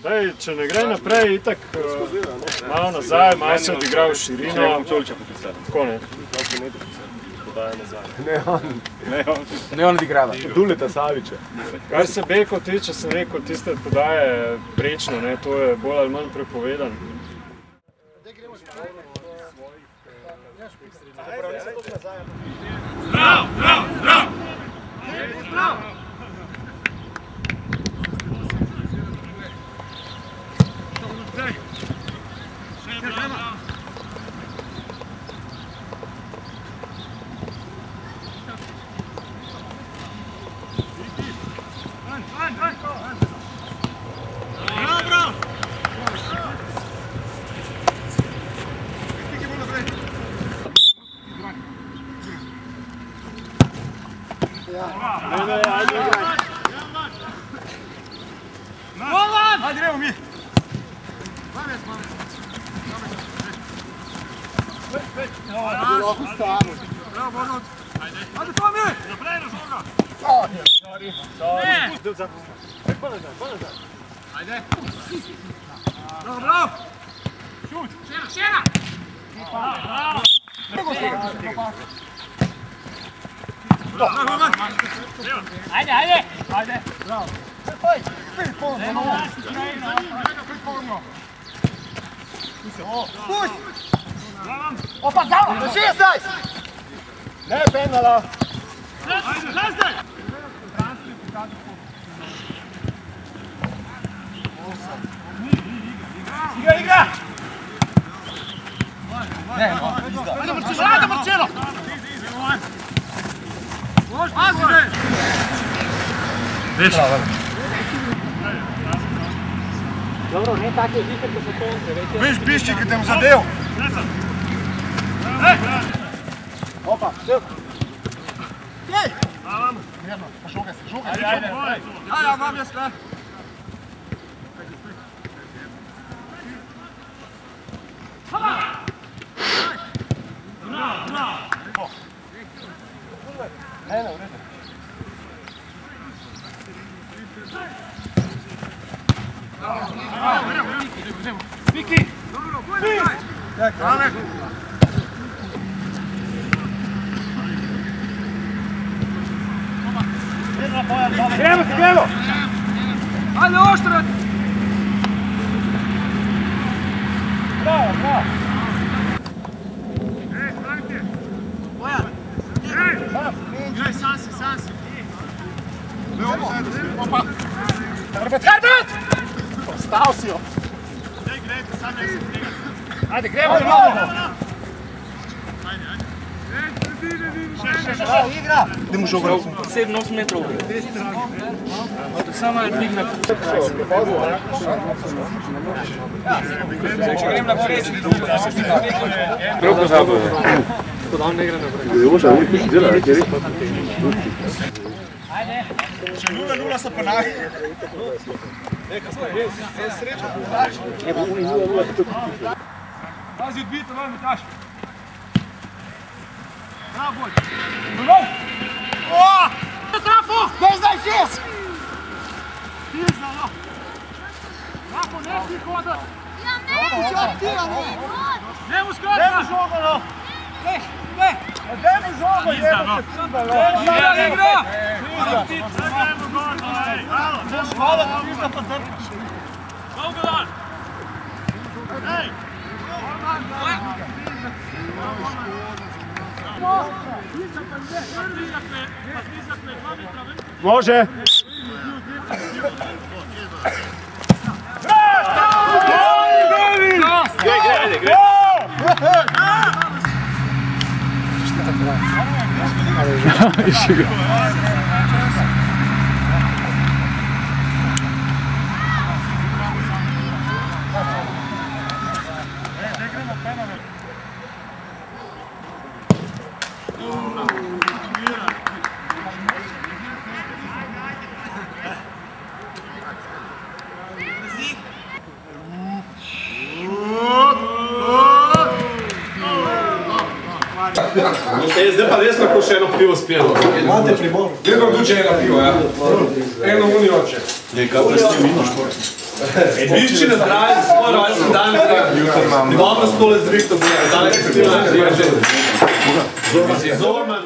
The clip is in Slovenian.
Daj, če ne gre naprej, itak malo nazaj, malo se odigra v širino. Tako ne. Ne on odigrava. Duleta Savića. Kar se Beko tiče, sem rekel, tiste podaje prečno, to je bolj ali manj prepovedan. Zdrav, zdrav, zdrav! Zdrav! Hajde, gremo mi! Bravo, Bornut! Hajde, Tomi! Naprej na žoga! Ne! Hajde! Bravo, bravo! Šut! Šera! Bravo! Hajde, hajde! Hajde! Bravo! Spet polno! Pusti! Opa, zalo! Do 16! Ne, penala! Hajde, hajde! Igra, igra! Ajde, Marcelo! Ajde, Marcelo! Pazi! Viš? Dobro, ne tako je zikr, da se kontre. Viš Bišći kad te mu zadev. Opa, šel. Jej! Mirno, pa šugaj se, šugaj se. Ajde, ja vam je sve. Ne, u redu. Viki! Dobro, bolje daj! Alex! Gremo se, gremo! Ajde, oštro! Bravo, bravo! Ej, stanite! Bojan! Igraj, sam si! Opa! Herbert! Stao si jo! Ajde, gremo! Igra! Gdje mu žogu? 7-8 metrov. Samo je big na če grem na poreči, Prav pozabo. Tako da on ne gre naprej. Joža, oni piši dela, kjer je? Če 0-0 so pa naj. Pazi odbito, vam Mitaš. Bravo, boj. Bravo! O! Trafo! Ne zdaj šest! Pizda, no. Trafo, ne ti hodat. Ne mu skoča! Ne mu žogo, no. Ne! Ne mu žogo, jebate pizda, no. Ne igra! Pizda! Zagrajmo gol, ej. Hvala, da pizda pa drpiš. Dolgo dan! Ej! Može! Gre! Zdaj pa res lahko še eno pivo spijemo. Imate pribor? Vedno tu če eno pivo, ja. Eno unijo če. Nekaj, da ste vino športni. Viči na zdravje, svoj rojstni dan. Dobro stole z Viktor, danes je bilo že. Zorman.